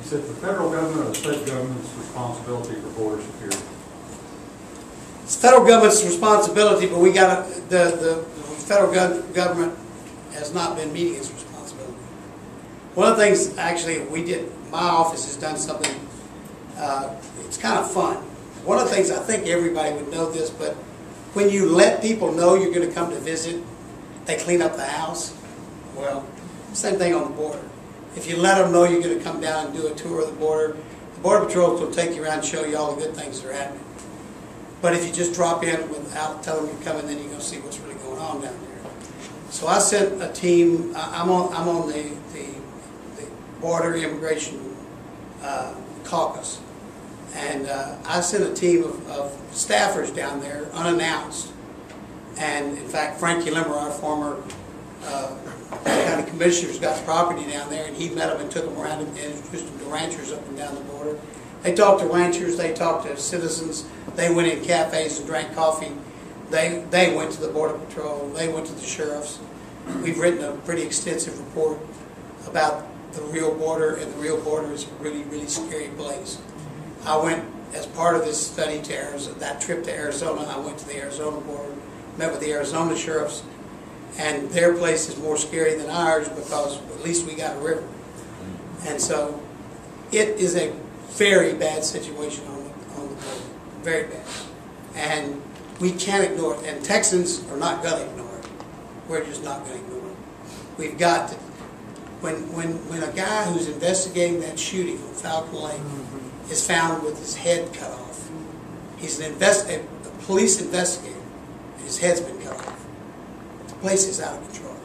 Is it the federal government or the state government's responsibility for border security? It's the federal government's responsibility, but we got the federal government has not been meeting its responsibility. One of the things actually we did, my office has done something. It's kind of fun. One of the things, I think everybody would know this, but when you let people know you're going to come to visit, they clean up the house. Well, same thing on the border. If you let them know you're going to come down and do a tour of the Border Patrol will take you around and show you all the good things that are happening. But if you just drop in without telling them you're coming, then you're going to see what's really going on down there. So I sent a team. I'm on the Border Immigration Caucus. And I sent a team of staffers down there, unannounced. And in fact, Frankie Limmer, our former county commissioner's got property down there, and he met them and took them around and introduced them to ranchers up and down the border. They talked to ranchers, they talked to citizens, they went in cafes and drank coffee. They went to the Border Patrol, they went to the sheriffs. We've written a pretty extensive report about the real border, and the real border is a really, really scary place. I went, as part of this study to Arizona, that trip to Arizona, I went to the Arizona border, met with the Arizona sheriffs, and their place is more scary than ours because at least we got a river. And so it is a very bad situation on the border, very bad. And we can't ignore it, and Texans are not going to ignore it. We're just not going to ignore it. We've got to, when a guy who's investigating that shooting on Falcon Lake is found with his head cut off. He's a police investigator, and his head's been cut off. The place is out of control.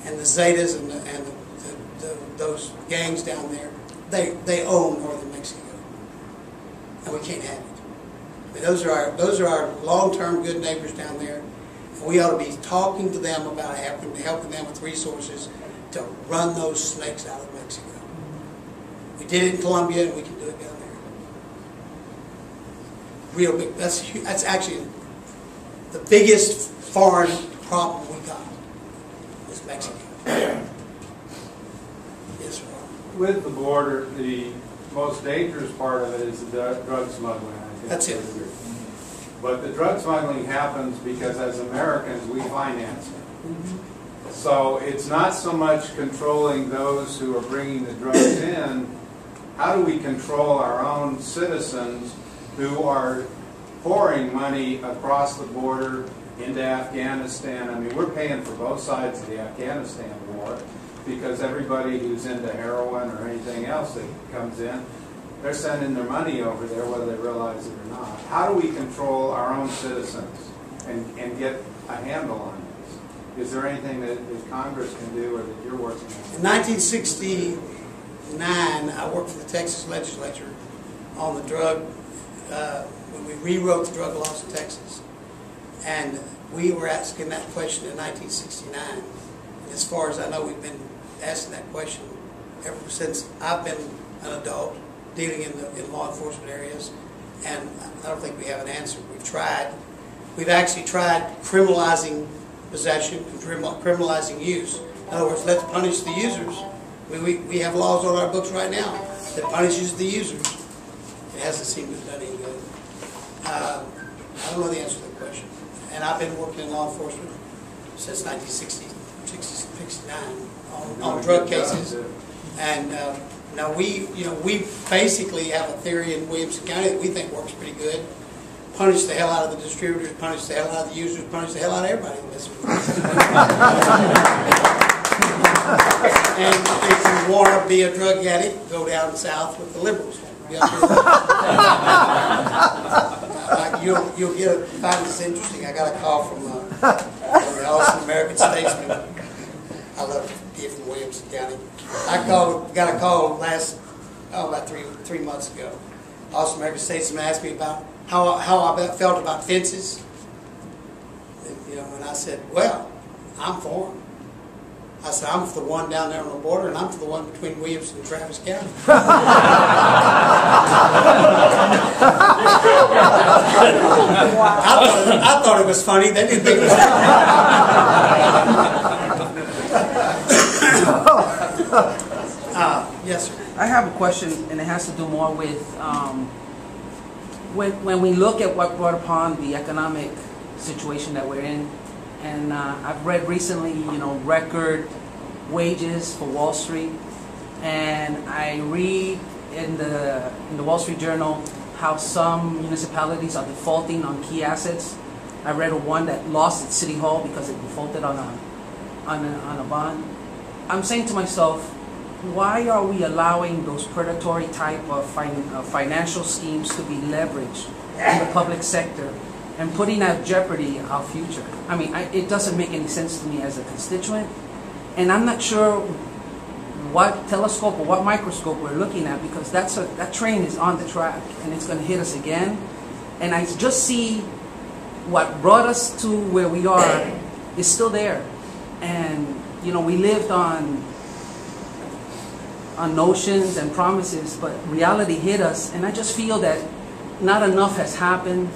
And the Zetas and those gangs down there, they own northern Mexico. And we can't have it. I mean, those are our long-term good neighbors down there. And we ought to be talking to them about helping them with resources to run those snakes out of Mexico. We did it in Colombia, and we can do it down there. Real big. That's actually the biggest foreign problem we got is Mexico. Yes, Ron. With the border, the most dangerous part of it is the drug smuggling. I think that's it. But the drug smuggling happens because as Americans we finance it. So it's not so much controlling those who are bringing the drugs in. How do we control our own citizens who are pouring money across the border into Afghanistan? I mean, we're paying for both sides of the Afghanistan war because everybody who's into heroin or anything else that comes in, they're sending their money over there whether they realize it or not. How do we control our own citizens and get a handle on this? Is there anything that Congress can do or that you're working on? In 1969, I worked for the Texas legislature on the drug, when we rewrote the drug laws in Texas. And we were asking that question in 1969. And as far as I know, we've been asking that question ever since I've been an adult dealing in law enforcement areas. And I don't think we have an answer. We've tried. We've actually tried criminalizing possession and criminalizing use. In other words, let's punish the users. I mean, we have laws on our books right now that punishes the users. It hasn't seemed to have done any good. I don't know the answer to the question. And I've been working in law enforcement since 1969 on drug cases. And now we basically have a theory in Williamson County that we think works pretty good. Punish the hell out of the distributors, punish the hell out of the users, punish the hell out of everybody in this. And if you want to be a drug addict, go down south with the liberals. You'll find this interesting. I got a call from the Austin American Statesman. I love to be from Williamson County. Got a call about three months ago. Austin American Statesman asked me about how I felt about fences. And I said, well, I'm for them. I said, I'm for the one down there on the border, and I'm for the one between Williamson and Travis County. I thought it was funny. They didn't think it was funny. Yes, sir. I have a question, and it has to do more with when we look at what brought upon the economic situation that we're in, and I've read recently, record wages for Wall Street, and I read in the Wall Street Journal how some municipalities are defaulting on key assets. I read of one that lost its city hall because it defaulted on a bond. I'm saying to myself, why are we allowing those predatory type of financial schemes to be leveraged in the public sector and putting at jeopardy our future? I mean, it doesn't make any sense to me as a constituent, and I'm not sure what telescope or what microscope we're looking at, because that train is on the track and it's going to hit us again. And I just see what brought us to where we are is still there, and we lived on notions and promises, but reality hit us, and I just feel that not enough has happened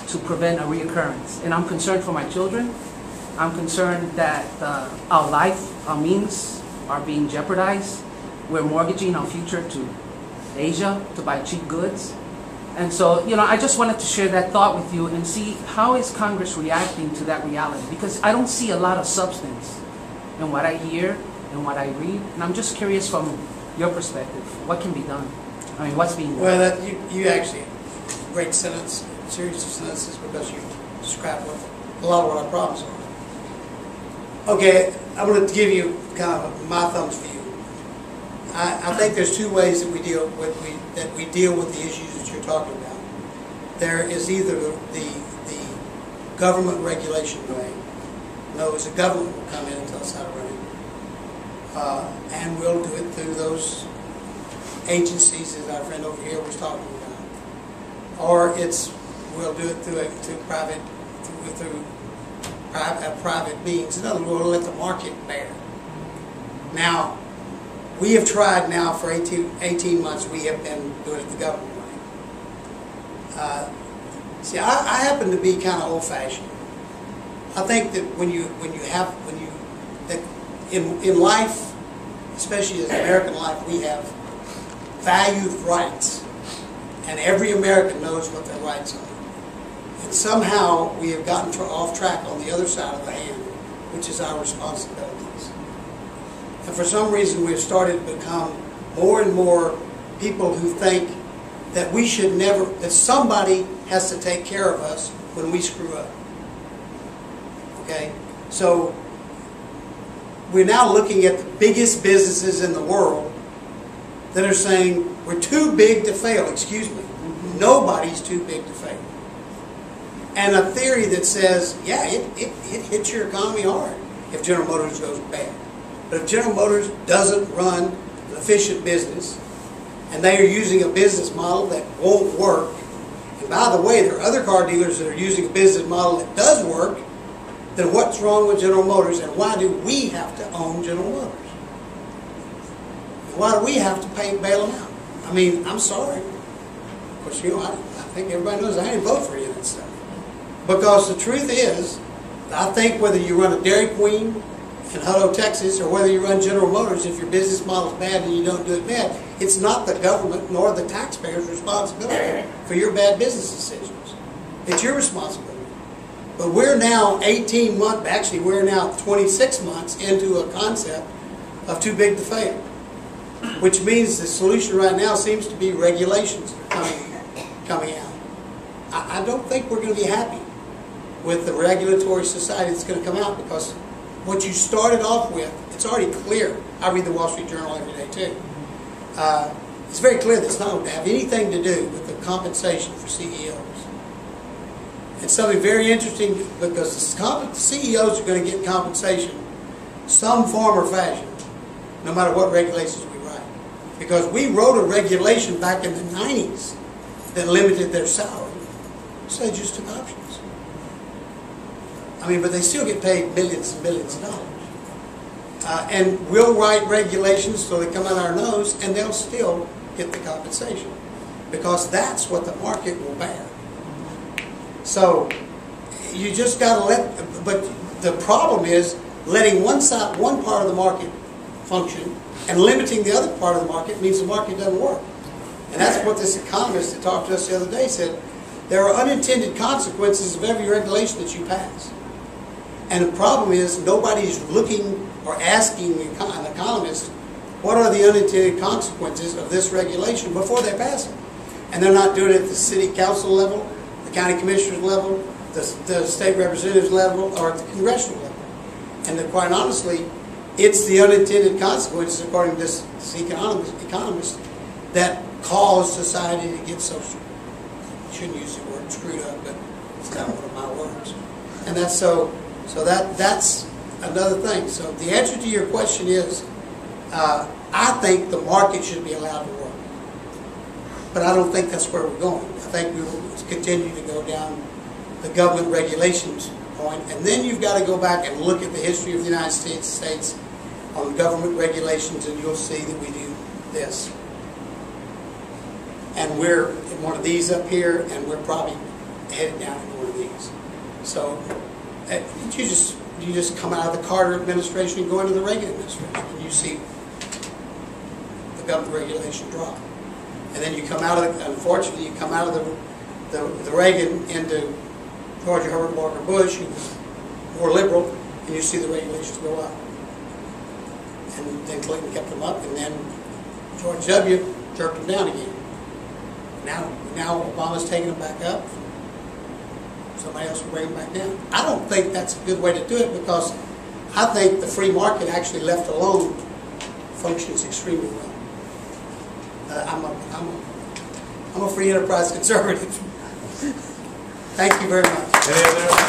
to prevent a reoccurrence. And I'm concerned for my children. I'm concerned that our life, our means are being jeopardized. We're mortgaging our future to Asia to buy cheap goods. And so, I just wanted to share that thought with you and see how is Congress reacting to that reality, because I don't see a lot of substance in what I hear and what I read, and I'm just curious from your perspective, what can be done? I mean, what's being done? Well, you actually, great sentence, series of sentences, because you described a lot of what our problems are. Okay, I'm going to give you kind of my thumbs view. I think there's two ways that we deal with the issues that you're talking about. There is either the government regulation way. In other words, the government will come in and tell us how to run it. And we'll do it through those agencies that our friend over here was talking about. Or we'll do it through private beings. In other words, we'll let the market bear. Now, we have tried now for 18 months, we have been doing it the government way. See, I happen to be kind of old-fashioned. I think that in life, especially as American life, we have valued rights, and every American knows what their rights are. And somehow we have gotten off track on the other side of the hand, which is our responsibilities. And for some reason, we've started to become more and more people who think that we should never, that somebody has to take care of us when we screw up. Okay? So we're now looking at the biggest businesses in the world that are saying, we're too big to fail. Excuse me. Nobody's too big to fail. And a theory that says, yeah, it hits your economy hard if General Motors goes bad. But if General Motors doesn't run an efficient business, and they are using a business model that won't work, and by the way, there are other car dealers that are using a business model that does work, then what's wrong with General Motors, and why do we have to own General Motors? Why do we have to bail them out? I mean, I'm sorry. Of course, I think everybody knows I didn't vote for any of that stuff. Because the truth is, I think whether you run a Dairy Queen in Hutto, Texas, or whether you run General Motors, if your business model is bad and you don't do it bad, it's not the government nor the taxpayer's responsibility for your bad business decisions. It's your responsibility. But we're now 18 months, actually we're now 26 months into a concept of too big to fail. Which means the solution right now seems to be regulations coming out. I don't think we're going to be happy with the regulatory society that's going to come out, because what you started off with, it's already clear. I read the Wall Street Journal every day too. It's very clear that it's not going to have anything to do with the compensation for CEOs. It's something very interesting, because the CEOs are going to get compensation some form or fashion, no matter what regulations we write. Because we wrote a regulation back in the 90s that limited their salary. So they just took options. I mean, but they still get paid millions and millions of dollars. And we'll write regulations so they come out our nose, and they'll still get the compensation. Because that's what the market will bear. So you just got to but the problem is letting one part of the market function, and limiting the other part of the market means the market doesn't work. And that's what this economist that talked to us the other day said. There are unintended consequences of every regulation that you pass. And the problem is nobody's looking or asking an economist, what are the unintended consequences of this regulation before they pass it? And they're not doing it at the city council level, the county commissioner's level, the state representative's level, or at the congressional level. And quite honestly, it's the unintended consequences, according to this economist, that cause society to get so, I shouldn't use the word screwed up, but it's not one of my words. And that's that's another thing. So the answer to your question is, I think the market should be allowed to work. But I don't think that's where we're going. I think we will continue to go down the government regulations point, and then you've got to go back and look at the history of the United States on government regulations, and you'll see that we do this. And we're in one of these up here, and we're probably headed down in one of these. So you just come out of the Carter administration and go into the Reagan administration, and you see the government regulation drop. And then you come out of, unfortunately, you come out of the Reagan into George Herbert Walker Bush, who was more liberal, and you see the regulations go up. And then Clinton kept them up, and then George W. jerked them down again. Now Obama's taking them back up. Somebody else will bring them back down. I don't think that's a good way to do it, because I think the free market, actually left alone, functions extremely well. I'm a free enterprise conservative. Thank you very much.